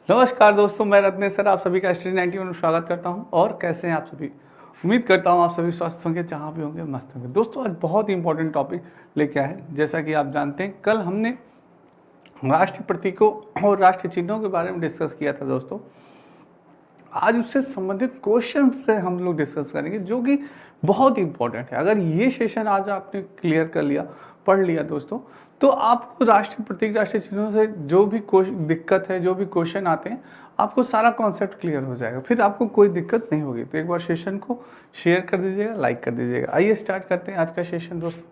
नमस्कार दोस्तों, मैं रत्नेश सर आप सभी का स्टडी 91 में स्वागत करता हूं। और कैसे हैं आप सभी? उम्मीद करता हूं आप सभी स्वस्थ होंगे, जहां भी होंगे मस्त होंगे। दोस्तों आज बहुत ही इंपॉर्टेंट टॉपिक लेके आए हैं। जैसा कि आप जानते हैं, कल हमने राष्ट्रीय प्रतीकों और राष्ट्रीय चिन्हों के बारे में डिस्कस किया था दोस्तों। आज उससे संबंधित क्वेश्चन से हम लोग डिस्कस करेंगे, जो कि बहुत इंपॉर्टेंट है। अगर ये सेशन आज आपने क्लियर कर लिया, पढ़ लिया दोस्तों, तो आपको राष्ट्रीय प्रतीक, राष्ट्रीय चिन्हों से जो भी दिक्कत है, जो भी क्वेश्चन आते हैं, आपको सारा कॉन्सेप्ट क्लियर हो जाएगा। फिर आपको कोई दिक्कत नहीं होगी। तो एक बार सेशन को शेयर कर दीजिएगा, लाइक कर दीजिएगा। आइए स्टार्ट करते हैं आज का सेशन दोस्तों।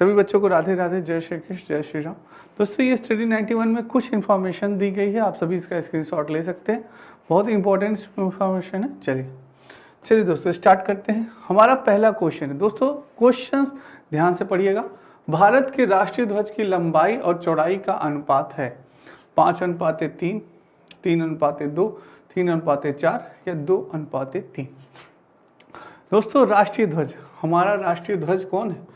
सभी बच्चों को राधे राधे, जय श्री कृष्ण, जय श्री राम। दोस्तों ये स्टडी 91 में कुछ इन्फॉर्मेशन दी गई है, आप सभी इसका स्क्रीनशॉट ले सकते हैं। बहुत इंपॉर्टेंट इन्फॉर्मेशन है। चलिए दोस्तों स्टार्ट करते हैं। हमारा पहला क्वेश्चन है दोस्तों, क्वेश्चंस ध्यान से पढ़िएगा। भारत के राष्ट्रीय ध्वज की लंबाई और चौड़ाई का अनुपात है 5:3, 3:2, 3:4 या 2:3। दोस्तों राष्ट्रीय ध्वज, हमारा राष्ट्रीय ध्वज कौन है?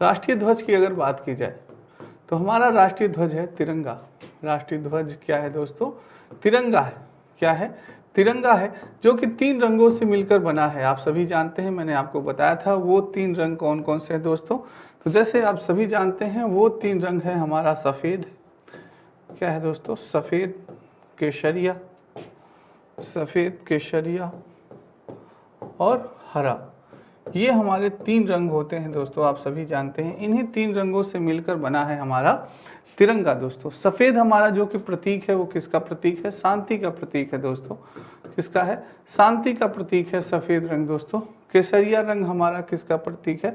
राष्ट्रीय ध्वज की अगर बात की जाए तो हमारा राष्ट्रीय ध्वज है तिरंगा। राष्ट्रीय ध्वज क्या है दोस्तों? तिरंगा है। क्या है? तिरंगा है, जो कि 3 रंगों से मिलकर बना है। आप सभी जानते हैं, मैंने आपको बताया था वो 3 रंग कौन कौन से हैं दोस्तों। तो जैसे आप सभी जानते हैं वो 3 रंग है हमारा सफ़ेद, क्या है दोस्तों? सफ़ेद केसरिया, सफ़ेद केसरिया और हरा। ये हमारे 3 रंग होते हैं दोस्तों, आप सभी जानते हैं। इन्हीं 3 रंगों से मिलकर बना है हमारा तिरंगा दोस्तों। सफ़ेद हमारा जो कि प्रतीक है, वो किसका प्रतीक है? शांति का प्रतीक है दोस्तों। किसका है? शांति का प्रतीक है सफ़ेद रंग दोस्तों। केसरिया रंग हमारा किसका प्रतीक है?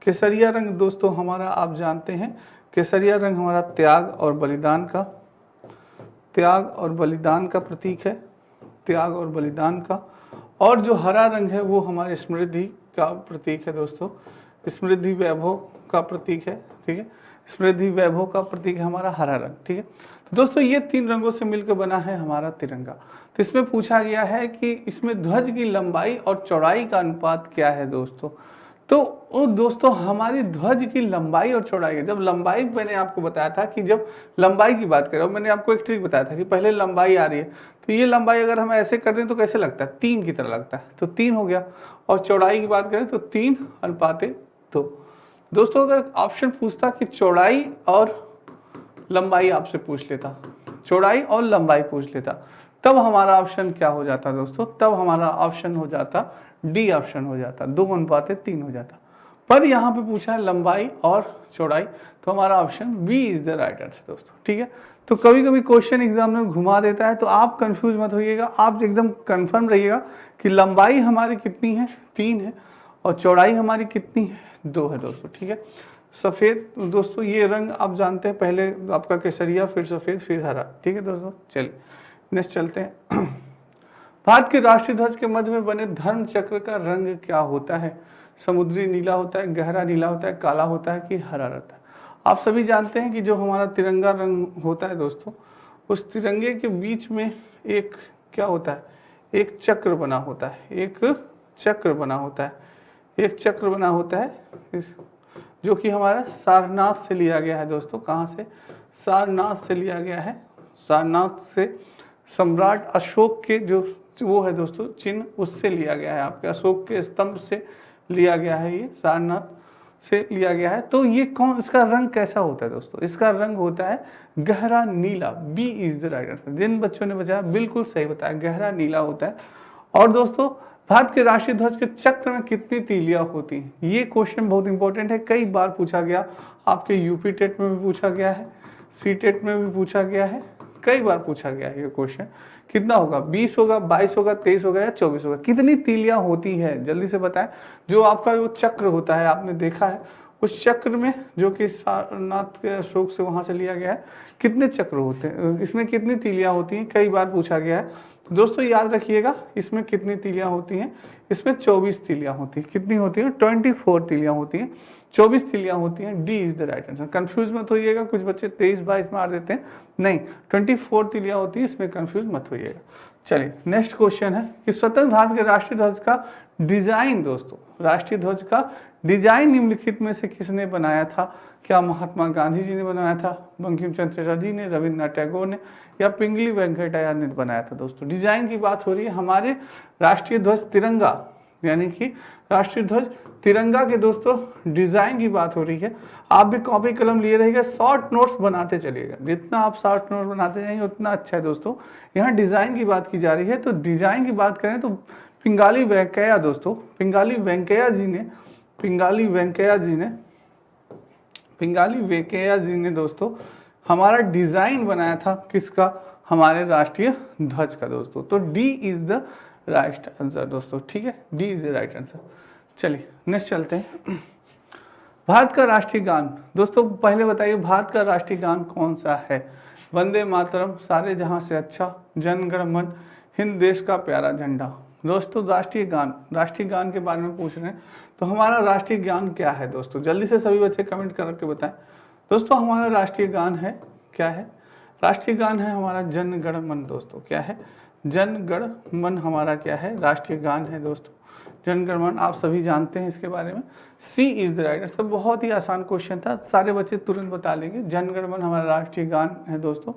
केसरिया रंग दोस्तों हमारा, आप जानते हैं, केसरिया रंग हमारा त्याग और बलिदान का, त्याग और बलिदान का प्रतीक है, त्याग और बलिदान का। और जो हरा रंग है वो हमारे समृद्धि का प्रतीक है दोस्तों, समृद्धि वैभव का प्रतीक है। ठीक है, समृद्धि वैभव का प्रतीक है हमारा हरा रंग। ठीक है, तो दोस्तों ये 3 रंगों से मिलकर बना है हमारा तिरंगा। तो इसमें पूछा गया है कि इसमें ध्वज की लंबाई और चौड़ाई का अनुपात क्या है दोस्तों। तो दोस्तों हमारी ध्वज की लंबाई और चौड़ाई है। जब लंबाई मैंने आपको बताया था कि जब लंबाई की बात करें, मैंने आपको एक ट्रिक बताया था कि पहले लंबाई आ रही है, तो ये लंबाई अगर हम ऐसे कर दें तो कैसे लगता है? 3 की तरह लगता है, तो 3 हो गया। और चौड़ाई की बात करें तो 3:2। दोस्तों अगर ऑप्शन पूछता कि चौड़ाई और लंबाई, आपसे पूछ लेता, चौड़ाई और लंबाई पूछ लेता, तब हमारा ऑप्शन क्या हो जाता दोस्तों? तब हमारा ऑप्शन हो जाता डी ऑप्शन हो जाता, 2:3 हो जाता। पर यहाँ पे पूछा है लंबाई और चौड़ाई, तो हमारा option B is the right answer दोस्तों। ठीक है, तो कभी कभी क्वेश्चन एग्जाम में घुमा देता है, तो आप कंफ्यूज मत होइएगा, आप एकदम कंफर्म रहिएगा कि लंबाई हमारी कितनी है? 3 है, और चौड़ाई हमारी कितनी है? 2 है दोस्तों। ठीक है, सफ़ेद दोस्तों ये रंग आप जानते हैं, पहले आपका केसरिया, फिर सफ़ेद, फिर हरा। ठीक है दोस्तों, चलिए नेक्स्ट चलते हैं। भारत के राष्ट्रीय ध्वज के मध्य में बने धर्म चक्र का रंग क्या होता है? समुद्री नीला होता है, गहरा नीला होता है, काला होता है कि हरा रहता है? आप सभी जानते हैं कि जो हमारा तिरंगा रंग होता है दोस्तों, उस तिरंगे के बीच में एक क्या होता है? एक चक्र बना होता है, एक चक्र बना होता है, एक चक्र बना होता है, जो कि हमारा सारनाथ से लिया गया है दोस्तों। कहाँ से? सारनाथ से लिया गया है। सारनाथ से सम्राट अशोक के जो वो है दोस्तों चिन्ह, उससे लिया गया है। आपके अशोक के स्तंभ से लिया गया है, ये सारनाथ से लिया गया है। तो ये कौन, इसका रंग कैसा होता है दोस्तों? इसका रंग होता है गहरा नीला। B is the right answer. जिन बच्चों ने बताया बिल्कुल सही बताया, गहरा नीला होता है। और दोस्तों भारत के राष्ट्रीय ध्वज के चक्र में कितनी तीलियां होती हैं? ये क्वेश्चन बहुत इंपॉर्टेंट है, कई बार पूछा गया। आपके यूपी टेट में भी पूछा गया है, सी टेट में भी पूछा गया है, कई बार पूछा गया है ये क्वेश्चन। कितना होगा? 20 होगा, 22 होगा, 23 होगा या 24 होगा? कितनी तीलियां होती है जल्दी से बताएं। जो आपका वो चक्र होता है, आपने देखा है उस चक्र में, जो कि सारनाथ के अशोक से वहां से लिया गया है, कितने चक्र होते हैं? इसमें कितनी तीलियां होती हैं? कई बार पूछा गया है। तो दोस्तों याद रखिएगा, इसमें कितनी तीलियां होती हैं? इसमें 24 तीलियां होती हैं। कितनी होती है? 24 तीलियां होती हैं, 24 तीलियां होती हैं। D is the right answer. Confuse मत होइएगा, कुछ बच्चे 23-22 मार देते हैं, नहीं 24 तीलियां होती है, इसमें कंफ्यूज मत होइएगा। चलिए नेक्स्ट क्वेश्चन है कि स्वतंत्र भारत के राष्ट्रीय ध्वज का डिजाइन दोस्तों, राष्ट्रीय ध्वज का डिजाइन निम्नलिखित में से किसने बनाया था? क्या महात्मा गांधी जी ने बनाया था, बंकिम चंद्र चटर्जी ने, रविन्द्रनाथ टैगोर ने, या पिंगली वेंकटैया ने बनाया था? दोस्तों डिजाइन की बात हो रही है, हमारे राष्ट्रीय ध्वज तिरंगा यानी कि राष्ट्रीय ध्वज तिरंगा के दोस्तों डिजाइन की बात हो रही है। आप भी कॉपी कलम लिए रहिएगा, शॉर्ट नोट्स बनाते चलिएगा, जितना आप शॉर्ट नोट बनाते जाएंगे उतना अच्छा है दोस्तों। यहाँ डिजाइन की बात की जा रही है, तो डिजाइन की बात करें तो पिंगाली वेंकैया दोस्तों, पिंगाली वेंकैया जी ने दोस्तों हमारा डिजाइन बनाया था किसका? हमारे राष्ट्रीय ध्वज का दोस्तों। तो D is the right answer दोस्तों, ठीक है, D is the right answer. चलिए नेक्स्ट चलते हैं। भारत का राष्ट्रीय गान दोस्तों, पहले बताइए भारत का राष्ट्रीय गान कौन सा है? वंदे मातरम, सारे जहां से अच्छा, जन गण मन, हिंद देश का प्यारा झंडा। दोस्तों राष्ट्रीय गान के बारे में पूछ रहे हैं, तो हमारा राष्ट्रीय गान क्या है दोस्तों? जल्दी से सभी बच्चे कमेंट करके बताएं। दोस्तों हमारा राष्ट्रीय गान है, क्या है? राष्ट्रीय गान है हमारा जन गण मन दोस्तों। क्या है? जन गण मन हमारा क्या है? राष्ट्रीय गान है दोस्तों। जन गण मन आप सभी जानते हैं इसके बारे में। सी इज द राइट आंसर। बहुत ही आसान क्वेश्चन था, सारे बच्चे तुरंत बता लेंगे। जन गण मन हमारा राष्ट्रीय गान है दोस्तों,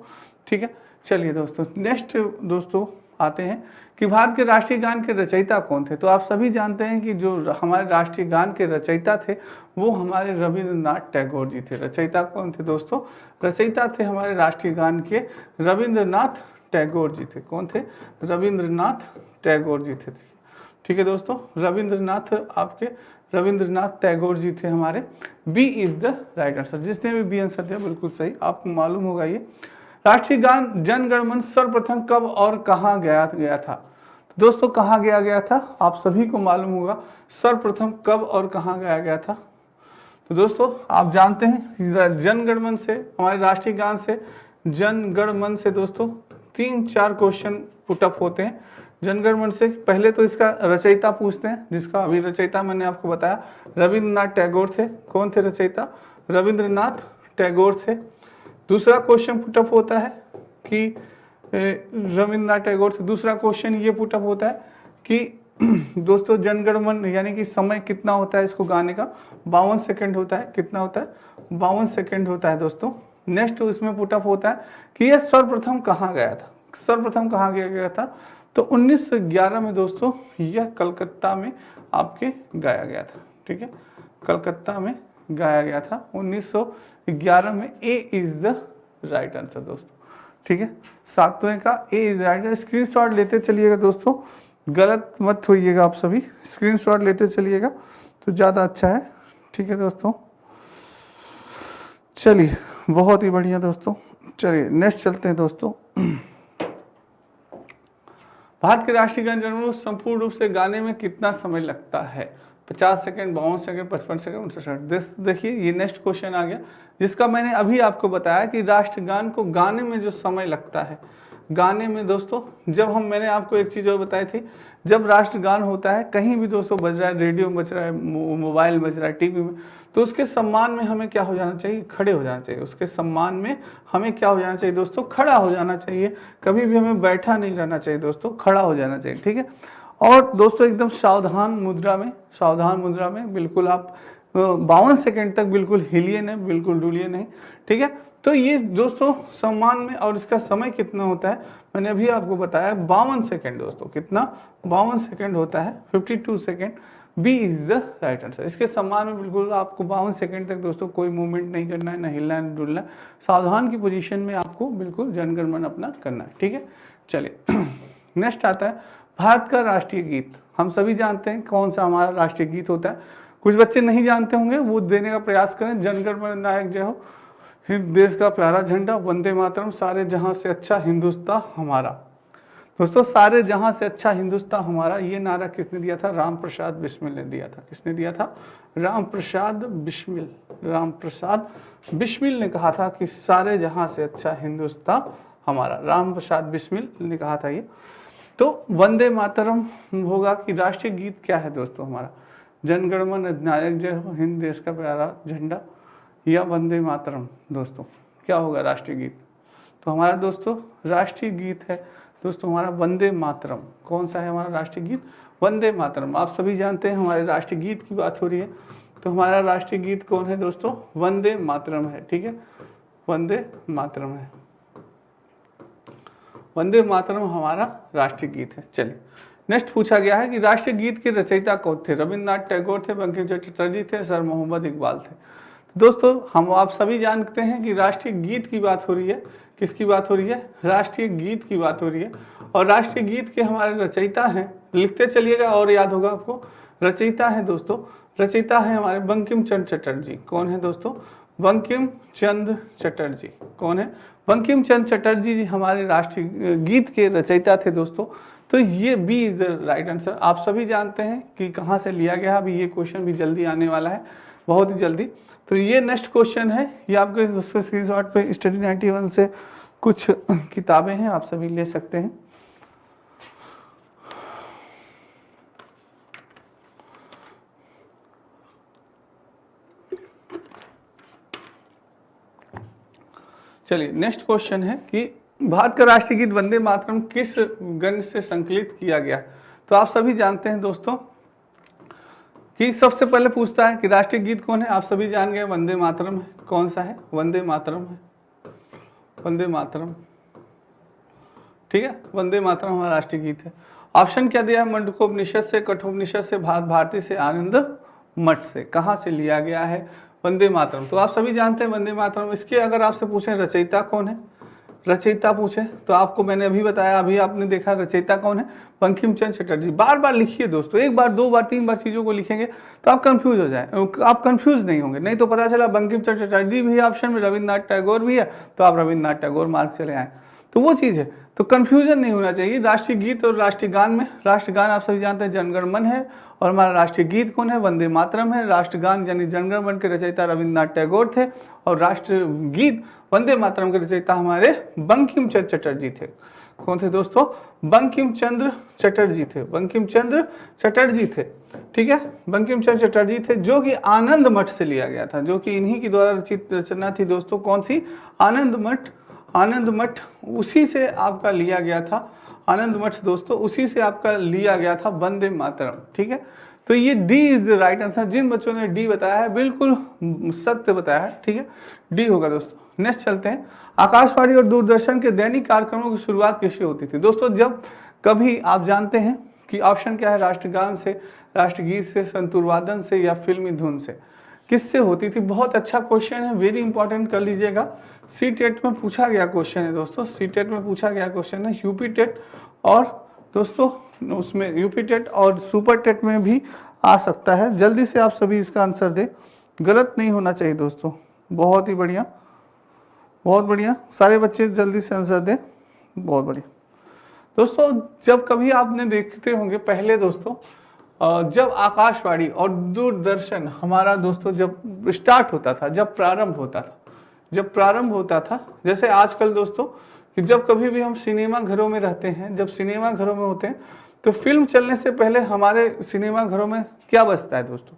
ठीक है। चलिए दोस्तों नेक्स्ट दोस्तों आते हैं कि भारत के राष्ट्रीय गान के रचयिता कौन थे? तो आप सभी जानते हैं कि जो हमारे राष्ट्रीय गान के रचयिता थे वो हमारे रविंद्रनाथ टैगोर जी थे। रचयिता कौन थे दोस्तों? रचयिता थे हमारे राष्ट्रीय गान के रविंद्रनाथ टैगोर जी थे। कौन थे? रविंद्रनाथ टैगोर जी थे, ठीक है दोस्तों। रविंद्रनाथ टैगोर जी थे हमारे। B is the right answer. जिसने भी बी आंसर दिया बिल्कुल सही, आपको मालूम होगा ये। राष्ट्रीय गान जन गण मन सर्वप्रथम कब और कहाँ गया था? दोस्तों कहाँ गया था? आप सभी को मालूम होगा सर्वप्रथम कब और कहाँ गया था। तो दोस्तों आप जानते हैं जन गण मन से, हमारे राष्ट्रीय गान से, जन गण मन से दोस्तों 3-4 क्वेश्चन पुटअप होते हैं। जनगण मन से पहले तो इसका रचयिता पूछते हैं, जिसका अभी रचयिता मैंने आपको बताया रविंद्रनाथ टैगोर थे। कौन थे रचयिता? रविंद्रनाथ टैगोर थे। दूसरा क्वेश्चन पुटअप होता है कि रविंद्रनाथ टैगोर से। दूसरा क्वेश्चन ये पुटअप होता है कि दोस्तों जनगण मन यानी कि समय कितना होता है इसको गाने का? 52 सेकंड होता है। कितना होता है? 52 सेकंड होता है दोस्तों। नेक्स्ट इसमें पुटअप होता है कि यह सर्वप्रथम कहाँ गया था? सर्वप्रथम कहाँ गया था? तो 1911 में दोस्तों यह कलकत्ता में आपके गाया गया था, ठीक है। कलकत्ता में गाया गया था 1911 में। ए इज द राइट आंसर दोस्तों, ठीक है। सातवें का ए इज राइट आंसर। स्क्रीनशॉट लेते चलिएगा दोस्तों, गलत मत होइएगा आप सभी, स्क्रीनशॉट लेते चलिएगा तो ज़्यादा अच्छा है, ठीक है दोस्तों। चलिए बहुत ही बढ़िया दोस्तों। चलिए नेक्स्ट चलते हैं दोस्तों। भारत के राष्ट्रीय गान जनगण संपूर्ण रूप से गाने में कितना समय लगता है? 50 सेकंड, 52 सेकंड, 55 सेकंड, 59 सेकंड। देखिए ये नेक्स्ट क्वेश्चन आ गया, जिसका मैंने अभी आपको बताया कि राष्ट्रगान को गाने में जो समय लगता है, गाने में दोस्तों जब मैंने आपको एक चीज़ और बताई थी, जब राष्ट्रगान होता है कहीं भी दोस्तों बज रहा है, रेडियो में बज रहा है, मोबाइल बज रहा है, टीवी में, तो उसके सम्मान में हमें क्या हो जाना चाहिए? खड़े हो जाना चाहिए। उसके सम्मान में हमें क्या हो जाना चाहिए दोस्तों? खड़ा हो जाना चाहिए। कभी भी हमें बैठा नहीं रहना चाहिए दोस्तों, खड़ा हो जाना चाहिए, ठीक है। और दोस्तों एकदम सावधान मुद्रा में बिल्कुल आप 52 सेकंड तक बिल्कुल हिलिए नहीं, बिल्कुल डुलिए नहीं, ठीक है। तो ये दोस्तों सम्मान में, और इसका समय कितना होता है मैंने अभी आपको बताया 52 सेकंड दोस्तों। कितना? 52 सेकंड होता है, 52 second. B is the right answer. इसके सम्मान में बिल्कुल आपको 52 सेकंड तक दोस्तों कोई मूवमेंट नहीं करना है, ना हिलना है, ना डुलना है। सावधान की पोजीशन में आपको बिल्कुल जनगण मन अपना करना है, ठीक है। चलिए नेक्स्ट आता है भारत का राष्ट्रीय गीत। हम सभी जानते हैं कौन सा हमारा राष्ट्रीय गीत होता है। कुछ बच्चे नहीं जानते होंगे, वो देने का प्रयास करें। जनगण मन नायक जय हो, हिंद देश का प्यारा झंडा, वंदे मातरम, सारे जहां से अच्छा हिंदुस्तान हमारा। दोस्तों सारे जहां से अच्छा हिंदुस्तान हमारा, ये नारा किसने दिया था? राम प्रसाद बिस्मिल ने दिया था। किसने दिया था? राम प्रसाद बिस्मिल ने कहा था कि सारे जहां से अच्छा हिंदुस्तान हमारा। राम प्रसाद बिस्मिल ने कहा था ये। तो वंदे मातरम होगा कि राष्ट्रीय गीत क्या है दोस्तों हमारा? जनगण मन अधिनायक जय हो, हिंद देश का प्यारा झंडा, या वंदे मातरम। दोस्तों क्या होगा राष्ट्रीय गीत? तो हमारा दोस्तों राष्ट्रीय गीत है दोस्तों हमारा वंदे मातरम। कौन सा है हमारा राष्ट्रीय गीत? वंदे मातरम। आप सभी जानते हैं हमारे राष्ट्रीय गीत की बात हो रही है, तो हमारा राष्ट्रीय गीत कौन है दोस्तों? वंदे मातरम है। ठीक है, वंदे मातरम है। वंदे मातरम हमारा राष्ट्रीय गीत है। चलिए नेक्स्ट पूछा गया है कि राष्ट्रीय गीत के रचयिता कौन थे? रविन्द्रनाथ टैगोर थे, बंकिम चंद्र चटर्जी थे, सर मोहम्मद इकबाल थे। तो दोस्तों हम आप सभी जानते हैं कि राष्ट्रीय गीत की बात हो रही है। किसकी बात हो रही है? राष्ट्रीय गीत की बात हो रही है। और राष्ट्रीय गीत के हमारे रचयिता हैं, लिखते चलिएगा और याद होगा आपको। रचयिता है दोस्तों, रचयिता है हमारे बंकिम चंद्र चटर्जी। कौन है दोस्तों? बंकिम चंद्र चटर्जी। कौन है? बंकिम चंद्र चटर्जी जी हमारे राष्ट्रीय गीत के रचयिता थे दोस्तों। तो ये B is the right answer. आप सभी जानते हैं कि कहाँ से लिया गया। अभी ये क्वेश्चन भी जल्दी आने वाला है, बहुत ही जल्दी। तो ये नेक्स्ट क्वेश्चन है, ये आपके दोस्तों स्क्रीनशॉट पे स्टडी 91 से कुछ किताबें हैं, आप सभी ले सकते हैं। चलिए नेक्स्ट क्वेश्चन है कि भारत का राष्ट्रीय गीत वंदे मातरम किस गण से संकलित किया गया? तो आप सभी जानते हैं दोस्तों कि सबसे पहले पूछता है कि राष्ट्रीय गीत कौन है। आप सभी जान गए वंदे मातरम है। कौन सा है? वंदे मातरम है। वंदे मातरम, ठीक है, वंदे मातरम हमारा राष्ट्रीय गीत है। ऑप्शन क्या दिया है? मंडकोपनिषद से, कठोपनिषद से, भारती से, आनंद मठ से। कहाँ से लिया गया है वंदे मातरम? तो आप सभी जानते हैं वंदे मातरम। इसके अगर आपसे पूछें रचयिता कौन है, रचयिता पूछे तो आपको मैंने अभी बताया, अभी आपने देखा रचयिता कौन है? बंकिम चंद्र चटर्जी। बार बार लिखिए दोस्तों, एक बार, दो बार, तीन बार चीज़ों को लिखेंगे तो आप कंफ्यूज हो जाए, आप कंफ्यूज नहीं होंगे। नहीं तो पता चला बंकिम चंद्र चटर्जी भी है ऑप्शन में, रविन्द्रनाथ टैगोर भी है, तो आप रविन्द्रनाथ टैगोर मार्क चले आए। तो वो चीज़ है, तो कंफ्यूजन नहीं होना चाहिए। राष्ट्रीय गीत और राष्ट्रीय गान में, राष्ट्रगान आप सभी जानते हैं जनगण मन है, और हमारा राष्ट्रीय गीत कौन है? वंदे मातरम है। राष्ट्रगान यानी जनगण मन के रचयिता रविन्द्रनाथ टैगोर थे, और राष्ट्रीय गीत वंदे मातरम के रचयिता हमारे बंकिम चंद्र चटर्जी थे। कौन थे दोस्तों? बंकिम चंद्र चटर्जी थे। बंकिम चंद्र चटर्जी थे, ठीक है, बंकिम चंद्र चटर्जी थे, जो कि आनंद मठ से लिया गया था, जो कि इन्हीं की द्वारा रचित रचना थी दोस्तों। कौन सी? आनंद मठ। आनंद मठ उसी से आपका लिया गया था। आनंद मठ दोस्तों उसी से आपका लिया गया था वंदे मातरम, ठीक है। तो ये D is the right answer. जिन बच्चों ने डी बताया है बिल्कुल सत्य बताया है, ठीक है, डी होगा दोस्तों। नेक्स्ट चलते हैं। आकाशवाणी और दूरदर्शन के दैनिक कार्यक्रमों की शुरुआत किससे होती थी? दोस्तों जब कभी आप जानते हैं कि ऑप्शन क्या है? राष्ट्रगान से, राष्ट्रगीत से, संतूर वादन से, या फिल्मी धुन से। किससे होती थी? बहुत अच्छा क्वेश्चन है, वेरी इंपॉर्टेंट, कर लीजिएगा। सी टेट में पूछा गया क्वेश्चन है दोस्तों, सी टेट में पूछा गया क्वेश्चन है, यूपी टेट और दोस्तों उसमें यूपी टेट और सुपर टेट में भी आ सकता है। जल्दी से आप सभी इसका आंसर दें, गलत नहीं होना चाहिए दोस्तों। बहुत ही बढ़िया, बहुत बढ़िया, सारे बच्चे जल्दी से आंसर दें, बहुत बढ़िया। दोस्तों जब कभी आपने देखते होंगे पहले दोस्तों, जब आकाशवाणी और दूरदर्शन हमारा दोस्तों जब स्टार्ट होता था, जब प्रारंभ होता था, जैसे आजकल दोस्तों कि जब कभी भी हम सिनेमा घरों में रहते हैं, जब सिनेमा घरों में होते हैं, तो फिल्म चलने से पहले हमारे सिनेमा घरों में क्या बजता है दोस्तों?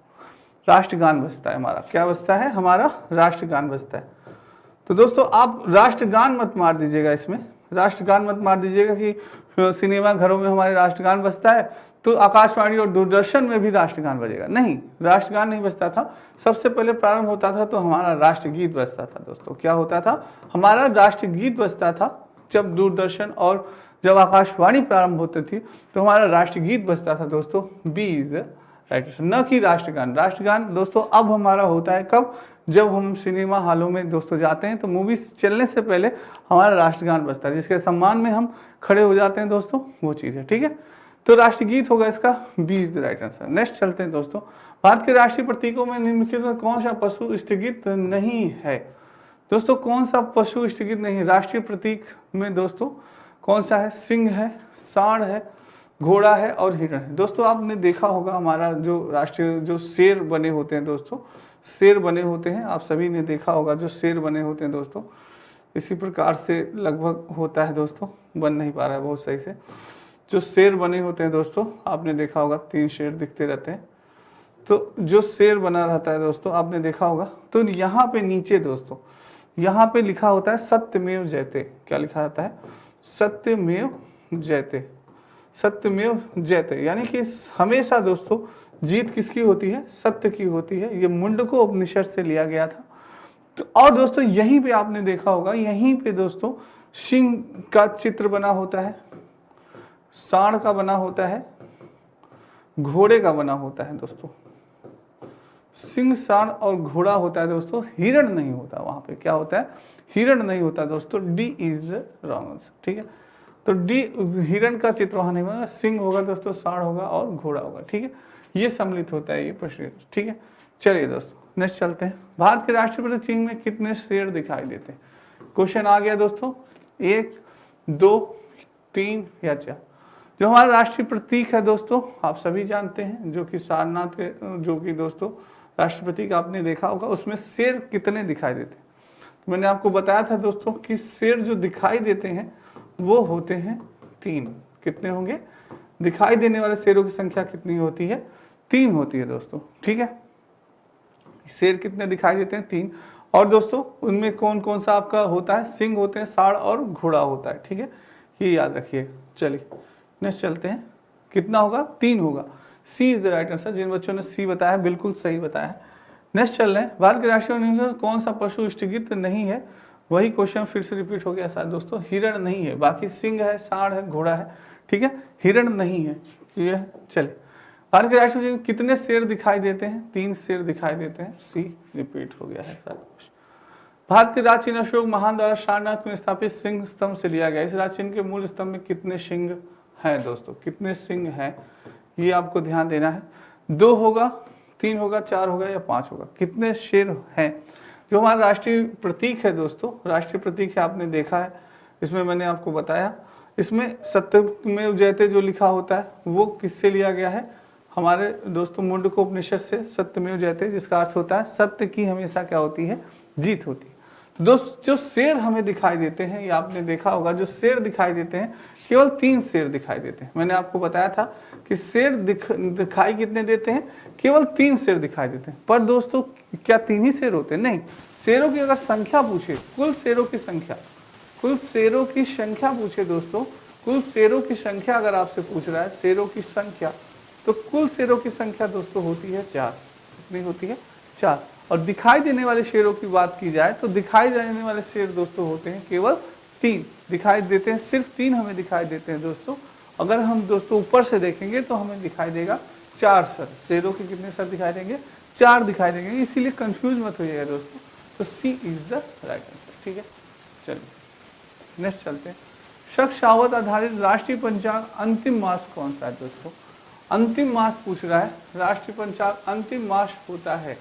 राष्ट्रगान बजता है हमारा। क्या बजता है? हमारा राष्ट्रगान बजता है। तो दोस्तों आप राष्ट्रगान मत मार दीजिएगा, इसमें राष्ट्रगान मत मार दीजिएगा कि सिनेमा घरों में हमारे राष्ट्रगान बजता है तो आकाशवाणी और दूरदर्शन में भी राष्ट्रगान बजेगा। नहीं, राष्ट्रगान नहीं बजता था। सबसे पहले प्रारंभ होता था तो हमारा राष्ट्रगीत बजता था दोस्तों। क्या होता था? हमारा राष्ट्रगीत बजता था। जब दूरदर्शन और जब आकाशवाणी प्रारंभ होती थी तो हमारा राष्ट्रगीत बजता था दोस्तों। बी इज राइट, न कि राष्ट्रगान। राष्ट्रगान दोस्तों अब हमारा होता है कब? जब हम सिनेमा हॉलों में दोस्तों जाते हैं तो मूवीज चलने से पहले हमारा राष्ट्रगान बजता है, जिसके सम्मान में हम खड़े हो जाते हैं दोस्तों, वो चीज़ है, ठीक है। तो राष्ट्रगीत होगा इसका, B is the right answer. Next चलते हैं दोस्तों। भारत के राष्ट्रीय प्रतीकों में निम्नलिखित में कौन सा पशु स्थगित नहीं है? दोस्तों कौन सा पशु स्थगित नहीं है राष्ट्रीय प्रतीक में दोस्तों? कौन सा है? सिंह है, सांड है, घोड़ा है और हिरण है। दोस्तों आपने देखा होगा हमारा जो राष्ट्रीय जो शेर बने होते हैं दोस्तों, शेर बने होते हैं, आप सभी ने देखा होगा जो शेर बने होते हैं दोस्तों, इसी प्रकार से लगभग होता है दोस्तों, बन नहीं पा रहा है बहुत सही से। जो शेर बने होते हैं दोस्तों आपने देखा होगा, 3 शेर दिखते रहते हैं। तो जो शेर बना रहता है दोस्तों आपने देखा होगा, तो यहाँ पे नीचे दोस्तों यहाँ पे लिखा होता है सत्यमेव जयते। क्या लिखा रहता है? सत्यमेव जयते, सत्यमेव जयते, यानी कि हमेशा दोस्तों जीत किसकी होती है? सत्य की होती है। ये मुंडको उपनिषद से लिया गया था। तो और दोस्तों यहीं पे आपने देखा होगा, यहीं पे दोस्तों सिंह का चित्र बना होता है, सांड का बना होता है, घोड़े का बना होता है दोस्तों। सिंह, सांड और घोड़ा होता है दोस्तों, हिरण नहीं होता। वहां पे क्या होता है? हिरण नहीं होता दोस्तों। D is the wrong answer, ठीक है। तो डी, हिरण का चित्र वहां नहीं बना, सिंह होगा दोस्तों, सांड होगा और घोड़ा होगा, ठीक है। ये सम्मिलित होता है ये प्रश्न, ठीक है। चलिए दोस्तों नेक्स्ट चलते हैं। भारत के राष्ट्रीय प्रतीक चिन्ह में कितने शेर दिखाई देते हैं? क्वेश्चन आ गया दोस्तों, 1, 2, 3 या 4। जो हमारा राष्ट्रीय प्रतीक है दोस्तों, आप सभी जानते हैं, जो कि सारनाथ के, जो कि दोस्तों राष्ट्रीय प्रतीक आपने देखा होगा, उसमें शेर कितने दिखाई देते हैं? तो मैंने आपको बताया था दोस्तों कि शेर जो दिखाई देते हैं वो होते हैं 3। कितने होंगे? दिखाई देने वाले शेरों की संख्या कितनी होती है? 3 होती है दोस्तों, ठीक है। शेर कितने दिखाई देते हैं? 3। और दोस्तों उनमें कौन कौन सा आपका होता है? सिंह होते हैं, सांड और घोड़ा होता है, ठीक है। ये याद रखिए। चलिए नेक्स्ट चलते हैं। कितना होगा? 3 होगा। सी इज द राइट आंसर। जिन बच्चों ने सी बताया बिल्कुल सही बताया है। नेक्स्ट चल रहे हैं। भारत के राष्ट्रीय पशु में कौन सा पशु स्थगित नहीं है? वही क्वेश्चन फिर से रिपीट हो गया शायद दोस्तों। हिरण नहीं है, बाकी सिंह है, सांड है, घोड़ा है, ठीक है। हिरण नहीं है, ये है। चलिए, भारत के राष्ट्रीय पशु में कितने शेर दिखाई देते हैं? 3 शेर दिखाई देते हैं। सी रिपीट हो गया है शायद। भारत के राज चिन्ह अशोक महान द्वारा सारनाथ में स्थापित सिंह स्तंभ से लिया गया। इस राज चिन्ह के मूल स्तंभ में कितने सिंह हैं दोस्तों? कितने सिंह हैं ये आपको ध्यान देना है। 2 होगा, 3 होगा, 4 होगा या 5 होगा? कितने शेर हैं? जो हमारा राष्ट्रीय प्रतीक है दोस्तों, राष्ट्रीय प्रतीक है, आपने देखा है, इसमें मैंने आपको बताया। इसमें सत्यमेव जयते जो लिखा होता है वो किससे लिया गया है? हमारे दोस्तों मुंडको उपनिषद से, सत्यमेव जयते, जिसका अर्थ होता है सत्य की हमेशा क्या होती है? जीत होती है। तो दोस्त जो शेर हमें दिखाई देते हैं, ये आपने देखा होगा, जो शेर दिखाई देते हैं केवल 3 शेर दिखाई देते हैं। मैंने आपको बताया था कि शेर दिखाई कितने देते हैं? केवल 3 शेर दिखाई देते हैं। पर दोस्तों क्या 3 ही शेर होते हैं? नहीं, शेरों की अगर संख्या पूछे, कुल शेरों की संख्या, कुल शेरों की संख्या पूछे दोस्तों, कुल शेरों की संख्या अगर आपसे पूछ रहा है, शेरों की संख्या, तो कुल शेरों की संख्या दोस्तों होती है 4। कितनी होती है? 4। और दिखाई देने वाले शेरों की बात की जाए तो दिखाई देने वाले शेर दोस्तों होते हैं केवल 3 दिखाई देते हैं। सिर्फ 3 हमें दिखाई देते हैं दोस्तों। अगर हम दोस्तों ऊपर से देखेंगे तो हमें दिखाई देगा 4 सर। शेरों के कितने सर दिखाई देंगे? 4 दिखाई देंगे। इसीलिए कंफ्यूज मत होइएगा दोस्तों। तो सी इज द राइट आंसर, ठीक है। चलिए नेक्स्ट चलते हैं। शक शावत आधारित राष्ट्रीय पंचांग अंतिम मास कौन सा है दोस्तों? अंतिम मास पूछ रहा है। राष्ट्रीय पंचांग अंतिम मास होता है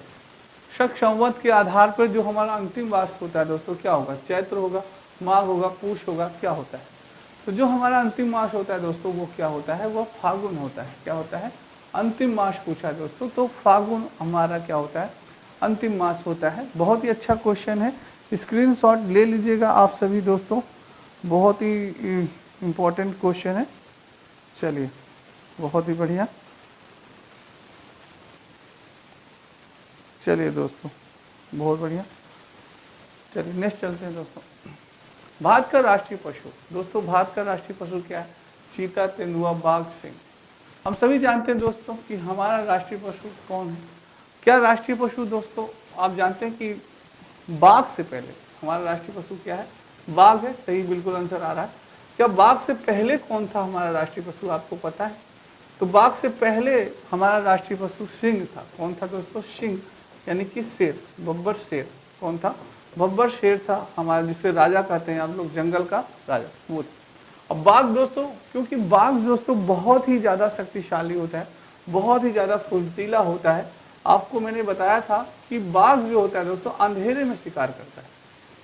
शक संवत के आधार पर। जो हमारा अंतिम मास होता है दोस्तों क्या होगा? चैत्र होगा, माघ होगा, पूष होगा, क्या होता है? तो जो हमारा अंतिम मास होता है दोस्तों वो क्या होता है? वो फागुन होता है। क्या होता है? अंतिम मास पूछा है दोस्तों, तो फागुन हमारा क्या होता है? अंतिम मास होता है। बहुत ही अच्छा क्वेश्चन है, स्क्रीनशॉट ले लीजिएगा आप सभी दोस्तों, बहुत ही इम्पोर्टेंट क्वेश्चन है। चलिए बहुत ही बढ़िया। चलिए दोस्तों बहुत बढ़िया। चलिए नेक्स्ट चलते हैं दोस्तों। भारत का राष्ट्रीय पशु दोस्तों, भारत का राष्ट्रीय पशु क्या है? चीता, तेंदुआ, बाघ, सिंह। हम सभी जानते हैं दोस्तों कि हमारा राष्ट्रीय पशु कौन है। क्या राष्ट्रीय पशु दोस्तों आप जानते हैं कि बाघ से पहले हमारा राष्ट्रीय पशु क्या है? बाघ है। सही, बिल्कुल आंसर आ रहा है। क्या बाघ से पहले कौन था हमारा राष्ट्रीय पशु? आपको पता है? तो बाघ से पहले हमारा राष्ट्रीय पशु सिंह था। कौन था दोस्तों? सिंह, यानी कि शेर, बब्बर शेर। कौन था? बब्बर शेर था हमारा, जिसे राजा कहते हैं आप लोग, जंगल का राजा वो। अब बाघ दोस्तों, क्योंकि बाघ दोस्तों बहुत ही ज्यादा शक्तिशाली होता है, बहुत ही ज्यादा फुर्तीला होता है। आपको मैंने बताया था कि बाघ जो होता है दोस्तों अंधेरे में शिकार करता है।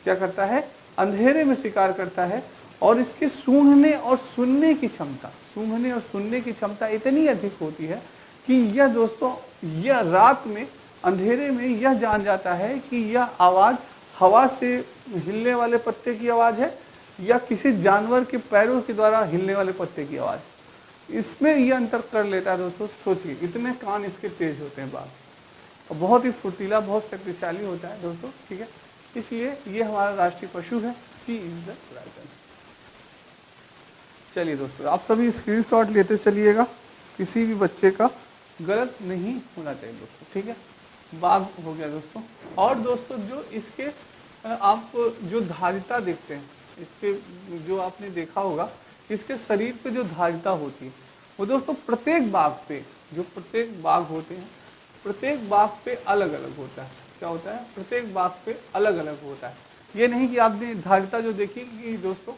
क्या करता है? अंधेरे में शिकार करता है। और इसके सूंघने और सुनने की क्षमता, सूंघने और सुनने की क्षमता इतनी अधिक होती है कि यह दोस्तों, यह रात में अंधेरे में यह जान जाता है कि यह आवाज हवा से हिलने वाले पत्ते की आवाज है या किसी जानवर के पैरों के द्वारा हिलने वाले पत्ते की आवाज। इसमें यह अंतर कर लेता है दोस्तों। सोचिए, इतने कान इसके तेज होते हैं बाघ, और बहुत ही फुर्तीला, बहुत शक्तिशाली होता है दोस्तों, ठीक है। इसलिए ये हमारा राष्ट्रीय पशु है। सी इज द राइट आंसर। चलिए दोस्तों, आप सभी स्क्रीनशॉट लेते चलिएगा, किसी भी बच्चे का गलत नहीं होना चाहिए दोस्तों, ठीक है। बाघ हो गया दोस्तों। और दोस्तों जो इसके आप जो धारिता देखते हैं, इसके जो आपने देखा होगा, इसके शरीर पे जो धारिता होती है वो दोस्तों प्रत्येक बाघ पे, जो प्रत्येक बाघ होते हैं प्रत्येक बाघ पे अलग अलग होता है। क्या होता है? प्रत्येक बाघ पे अलग अलग होता है। ये नहीं कि आपने धारिता जो देखी कि दोस्तों,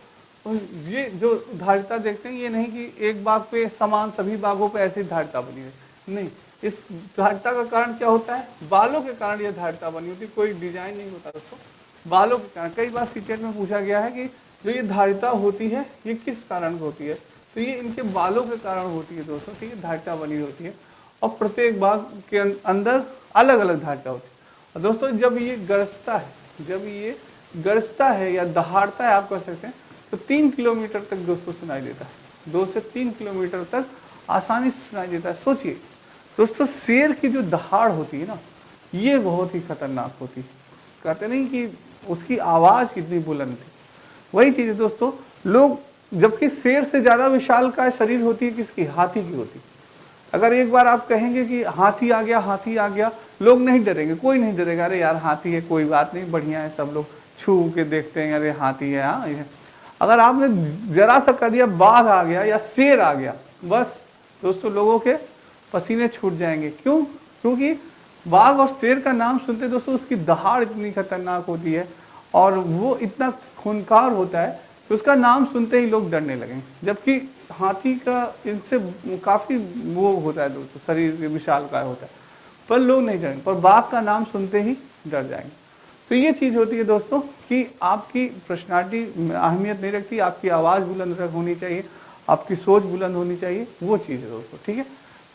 ये जो धारिता देखते हैं ये नहीं कि एक बाघ पे समान सभी बाघों पे ऐसी धारिता बनी है, नहीं। इस धारिता का कारण क्या होता है? बालों के कारण यह धारिता बनी होती है, कोई डिजाइन नहीं होता दोस्तों, बालों के कारण। कई बार सीटेट में पूछा गया है कि जो ये धारिता होती है ये किस कारण होती है, तो ये इनके बालों के कारण होती है दोस्तों, ठीक है, धारिता बनी होती है। और प्रत्येक बाघ के अंदर अलग अलग धारिता होती है। और दोस्तों जब ये गरजता है, जब ये गरजता है या दहाड़ता है आप कह सकते हैं, तो 3 किलोमीटर तक दोस्तों सुनाई देता है, 2 से 3 किलोमीटर तक आसानी से सुनाई देता है। सोचिए दोस्तों, शेर की जो दहाड़ होती है ना, ये बहुत ही खतरनाक होती है। कहते नहीं कि उसकी आवाज़ कितनी बुलंद थी, वही चीज़ है दोस्तों। लोग, जबकि शेर से ज़्यादा विशाल का शरीर होती है किसकी? हाथी की होती है। अगर एक बार आप कहेंगे कि हाथी आ गया, हाथी आ गया, लोग नहीं डरेंगे, कोई नहीं डरेगा, अरे यार हाथी है, कोई बात नहीं, बढ़िया है, सब लोग छू के देखते हैं, अरे हाथी है, हाँ ये। अगर आपने जरा सा कर दिया बाघ आ गया या शेर आ गया, बस दोस्तों लोगों के पसीने छूट जाएंगे। क्यों? क्योंकि बाघ और शेर का नाम सुनते दोस्तों उसकी दहाड़ इतनी खतरनाक होती है और वो इतना खूंखार होता है कि उसका नाम सुनते ही लोग डरने लगेंगे। जबकि हाथी का इनसे काफ़ी वो होता है दोस्तों, शरीर विशालकाय होता है, पर लोग नहीं डरेंगे, पर बाघ का नाम सुनते ही डर जाएंगे। तो ये चीज़ होती है दोस्तों कि आपकी पर्सनालिटी अहमियत नहीं रखती, आपकी आवाज़ बुलंद होनी चाहिए, आपकी सोच बुलंद होनी चाहिए, वो चीज़ है दोस्तों, ठीक है।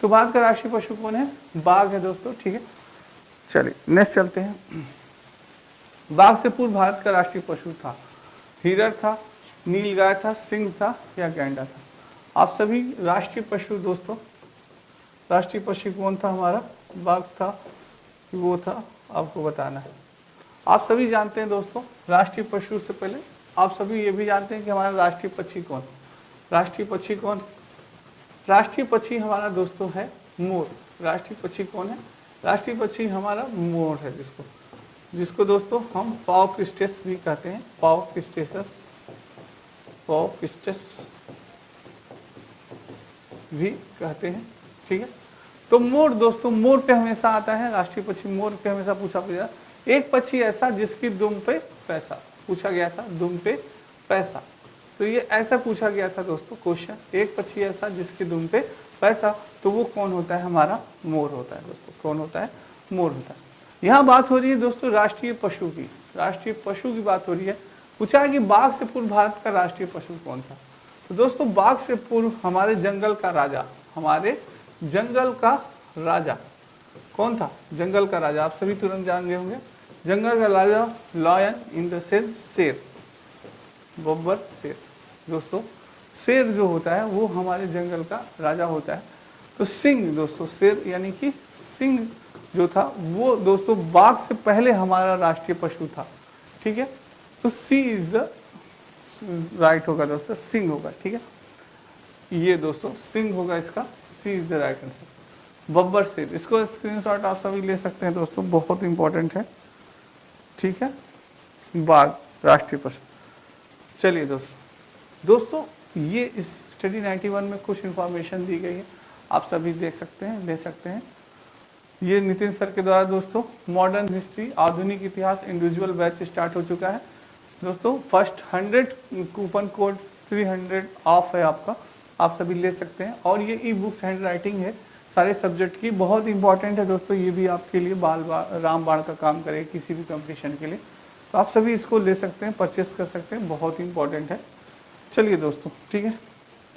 तो बाघ का राष्ट्रीय पशु कौन है? बाघ है दोस्तों, ठीक है। चलिए नेक्स्ट चलते हैं। बाघ से पूर्व भारत का राष्ट्रीय पशु था, हिरण था, नीलगाय था, सिंह था या गैंडा था? आप सभी राष्ट्रीय पशु दोस्तों, राष्ट्रीय पशु कौन था हमारा? बाघ था कि वो था, आपको बताना है। आप सभी जानते हैं दोस्तों, राष्ट्रीय पशु से पहले आप सभी ये भी जानते हैं कि हमारा राष्ट्रीय पक्षी कौन? राष्ट्रीय पक्षी कौन? राष्ट्रीय पक्षी हमारा दोस्तों है मोर। राष्ट्रीय पक्षी कौन है? राष्ट्रीय पक्षी हमारा मोर है, जिसको दोस्तों हम पावकिस्टेस भी कहते हैं, पावकिस्टेस भी कहते हैं, ठीक है। तो मोर दोस्तों, मोर पे हमेशा आता है, राष्ट्रीय पक्षी मोर पे हमेशा पूछा गया। एक पक्षी ऐसा जिसकी दुम पे पैसा, पूछा गया था, दुम पे पैसा। तो ये ऐसा पूछा गया था दोस्तों क्वेश्चन, एक पक्षी ऐसा जिसकी दुम पे पैसा, तो वो कौन होता है? हमारा मोर होता है दोस्तों। कौन होता है? मोर होता है। यहाँ बात हो रही है दोस्तों राष्ट्रीय पशु की, राष्ट्रीय पशु की बात हो रही है। पूछा है कि बाघ से पूर्व भारत का राष्ट्रीय पशु कौन था? तो दोस्तों बाघ से पूर्व हमारे जंगल का राजा, हमारे जंगल का राजा कौन था? जंगल का राजा आप सभी तुरंत जान गए होंगे। जंगल का राजा लायन इन द सेंस शेर, बब्बर शेर। दोस्तों शेर जो होता है वो हमारे जंगल का राजा होता है। तो सिंह दोस्तों, शेर यानी कि सिंह जो था वो दोस्तों बाघ से पहले हमारा राष्ट्रीय पशु था, ठीक है। तो सी इज द राइट होगा दोस्तों, सिंह होगा, ठीक है। ये दोस्तों सिंह होगा इसका, C is the right answer. बब्बर शेर, इसको स्क्रीनशॉट आप सभी ले सकते हैं दोस्तों, बहुत इंपॉर्टेंट है, ठीक है। बाघ राष्ट्रीय पशु। चलिए दोस्तों ये इस स्टडी 91 में कुछ इन्फॉर्मेशन दी गई है, आप सभी देख सकते हैं, ले सकते हैं। ये नितिन सर के द्वारा दोस्तों मॉडर्न हिस्ट्री आधुनिक इतिहास इंडिविजुअल बैच स्टार्ट हो चुका है दोस्तों। फर्स्ट 100 कूपन कोड 300 ऑफ है आपका, आप सभी ले सकते हैं। और ये ई बुक्स हैंड राइटिंग है सारे सब्जेक्ट की, बहुत इंपॉर्टेंट है दोस्तों। ये भी आपके लिए रामबाण का काम करे किसी भी कंपटीशन के लिए, तो आप सभी इसको ले सकते हैं, परचेस कर सकते हैं, बहुत इंपॉर्टेंट है। चलिए दोस्तों, ठीक है।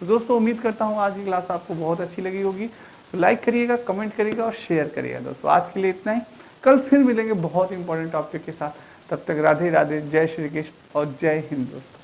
तो दोस्तों उम्मीद करता हूँ आज की क्लास आपको बहुत अच्छी लगी होगी। तो लाइक करिएगा, कमेंट करिएगा और शेयर करिएगा दोस्तों। आज के लिए इतना ही, कल फिर मिलेंगे बहुत इंपॉर्टेंट टॉपिक के साथ। तब तक राधे राधे, जय श्री कृष्ण और जय हिंद दोस्तों।